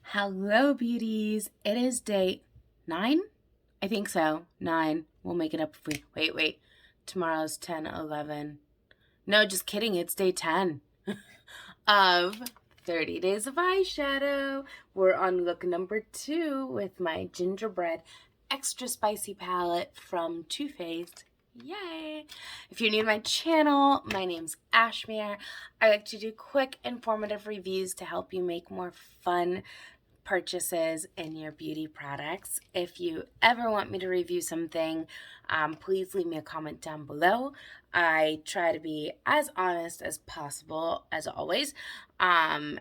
Hello, beauties. It is day 9? I think so. 9. We'll make it up if we... Wait. Tomorrow's 10, 11. No, just kidding. It's day 10 of 30 Days of Eyeshadow. We're on look number 2 with my Gingerbread Extra Spicy palette from Too Faced. Yay! If you're new to my channel, my name's Ashmere. I like to do quick, informative reviews to help you make more fun purchases in your beauty products. If you ever want me to review something, please leave me a comment down below. I try to be as honest as possible, as always, and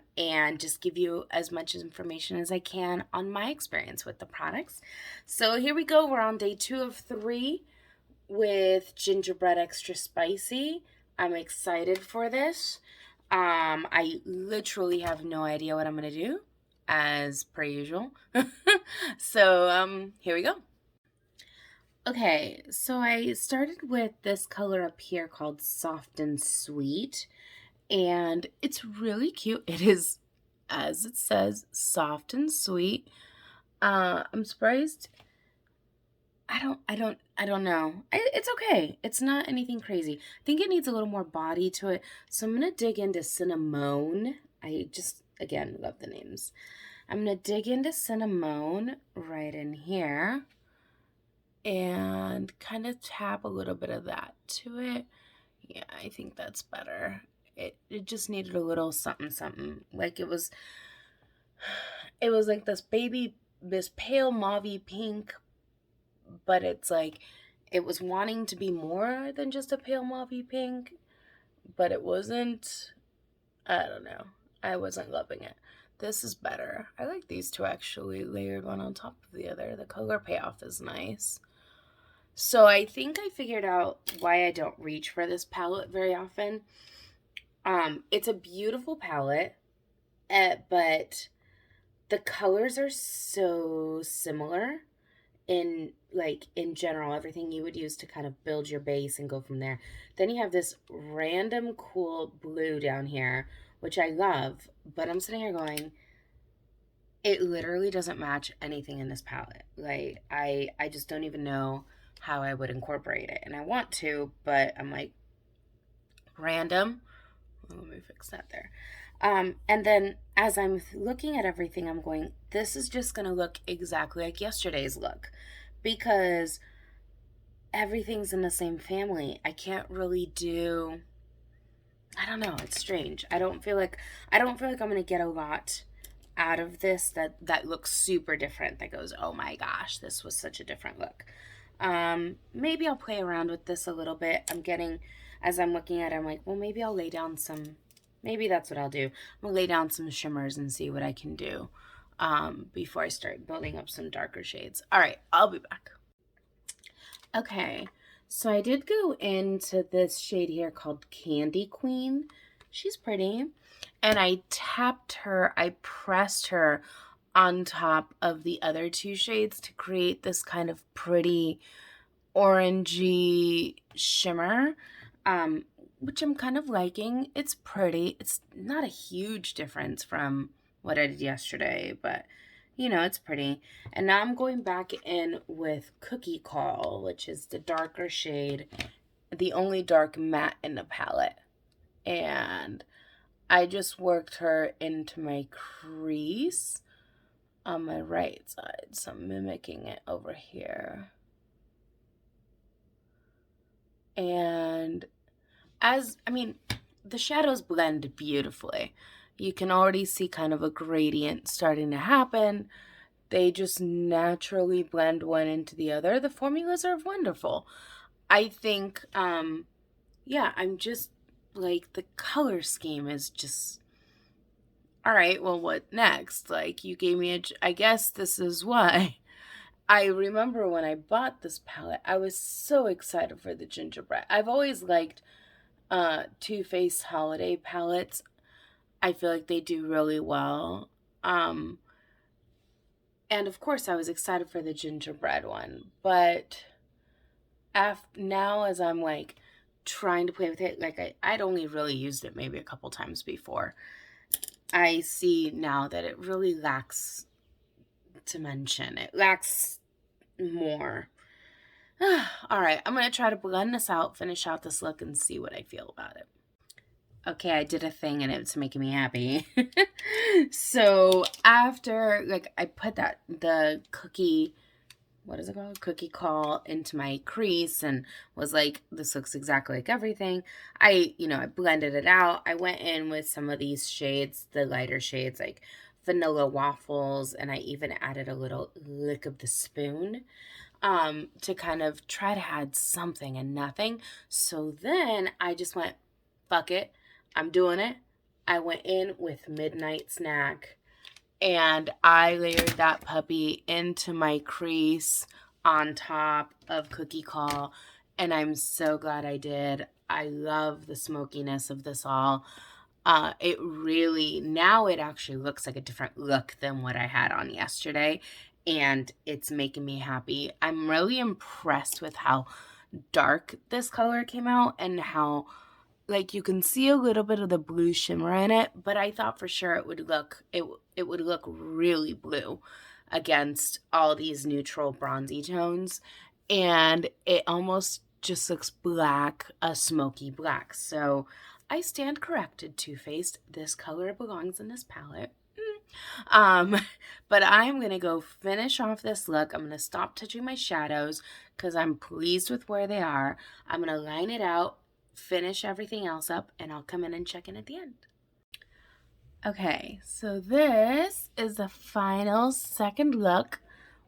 just give you as much information as I can on my experience with the products. So here we go. We're on day 2 of 3 with Gingerbread Extra Spicy. I'm excited for this. I literally have no idea what I'm going to do, as per usual. So here we go. Okay, so I started with this color up here called Soft and Sweet, and it's really cute. It is, as it says, soft and sweet. I'm surprised. I don't know. It's okay. It's not anything crazy. I think it needs a little more body to it. So I'm going to dig into Cinnamon. I just, again, love the names. I'm going to dig into Cinnamon right in here and kind of tap a little bit of that to it. Yeah, I think that's better. It just needed a little something. Like it was like this pale mauvey pink, but it's like it was wanting to be more than just a pale mauvey pink, but it wasn't. I don't know. I wasn't loving it. This is better. I like these two actually, layered one on top of the other. The color payoff is nice. So I think I figured out why I don't reach for this palette very often. It's a beautiful palette, but the colors are so similar in general, everything you would use to kind of build your base and go from there. Then you have this random cool blue down here, which I love, but I'm sitting here going, it literally doesn't match anything in this palette. Like, I just don't even know how I would incorporate it. And I want to, but I'm like, random. Let me fix that there. And then as I'm looking at everything, I'm going, this is just going to look exactly like yesterday's look, because everything's in the same family. I can't really do, I don't know, it's strange. I don't feel like I'm going to get a lot out of this that looks super different, that goes, oh my gosh, this was such a different look. Maybe I'll play around with this a little bit. As I'm looking at it, I'm like, well, maybe I'll lay down maybe that's what I'll do. I'm gonna lay down some shimmers and see what I can do before I start building up some darker shades. All right, I'll be back. Okay, so I did go into this shade here called Candy Queen. She's pretty. And I pressed her on top of the other two shades to create this kind of pretty orangey shimmer, which I'm kind of liking. It's pretty. It's not a huge difference from what I did yesterday, but you know, it's pretty. And now I'm going back in with Cookie Call, which is the darker shade, the only dark matte in the palette. And I just worked her into my crease on my right side. So I'm mimicking it over here. And the shadows blend beautifully. You can already see kind of a gradient starting to happen. They just naturally blend one into the other. The formulas are wonderful. I think, yeah, I'm just like, the color scheme is just, all right, well, what next? Like, you gave me I guess this is why. I remember when I bought this palette, I was so excited for the Gingerbread. I've always liked Too Faced holiday palettes. I feel like they do really well. And of course, I was excited for the Gingerbread one. But now as I'm like trying to play with it, like I'd only really used it maybe a couple times before. I see now that it really lacks dimension. It lacks more. All right, I'm going to try to blend this out, finish out this look, and see what I feel about it. Okay, I did a thing and it's making me happy. So after, like, I put the cookie, what is it called? Cookie call into my crease and was like, this looks exactly like everything. I blended it out. I went in with some of these shades, the lighter shades, like vanilla waffles, and I even added a little lick of the spoon to kind of try to add something and nothing. So then I just went, fuck it, I'm doing it. I went in with Midnight Snack and I layered that puppy into my crease on top of Cookie Call, and I'm so glad I did. I love the smokiness of this all. It really, now it actually looks like a different look than what I had on yesterday, and it's making me happy. I'm really impressed with how dark this color came out and how, like, you can see a little bit of the blue shimmer in it, but I thought for sure it would look really blue against all these neutral bronzy tones, and it almost just looks black, a smoky black. So I stand corrected, Too Faced. This color belongs in this palette. Um, but I'm gonna go finish off this look. I'm gonna stop touching my shadows because I'm pleased with where they are. I'm gonna line it out, finish everything else up, and I'll come in and check in at the end. Okay, so this is the final second look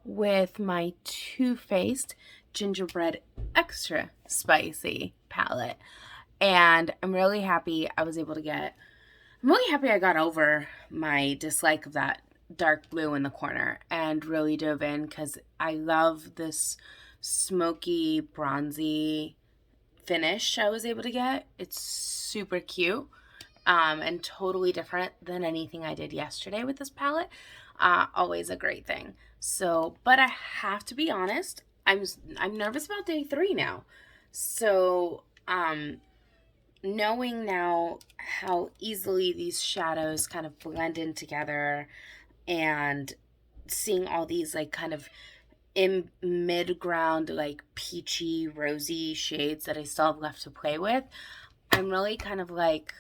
with my Too Faced Gingerbread Extra Spicy palette. And I'm really happy I got over my dislike of that dark blue in the corner and really dove in because I love this smoky, bronzy finish I was able to get. It's super cute and totally different than anything I did yesterday with this palette. Always a great thing. So, but I have to be honest, I'm nervous about day 3 now. So, knowing now how easily these shadows kind of blend in together and seeing all these like kind of in mid-ground like peachy rosy shades that I still have left to play with, I'm really kind of like,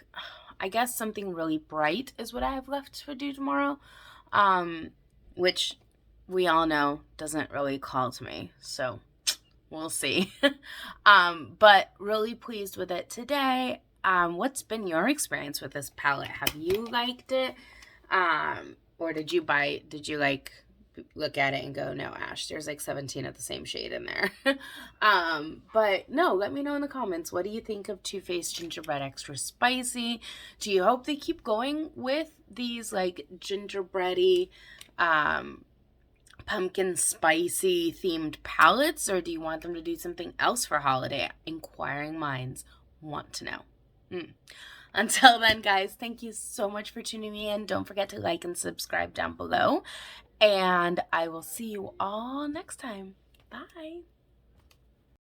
I guess something really bright is what I have left to do tomorrow, which we all know doesn't really call to me, so we'll see. But really pleased with it today. What's been your experience with this palette? Have you liked it? Or did you like look at it and go, no, Ash, there's like 17 of the same shade in there? But no, let me know in the comments. What do you think of Too Faced Gingerbread Extra Spicy? Do you hope they keep going with these like gingerbready, pumpkin spicy themed palettes, or do you want them to do something else for holiday? Inquiring minds want to know. Until then, guys, thank you so much for tuning me in. Don't forget to like and subscribe down below, and I will see you all next time. Bye.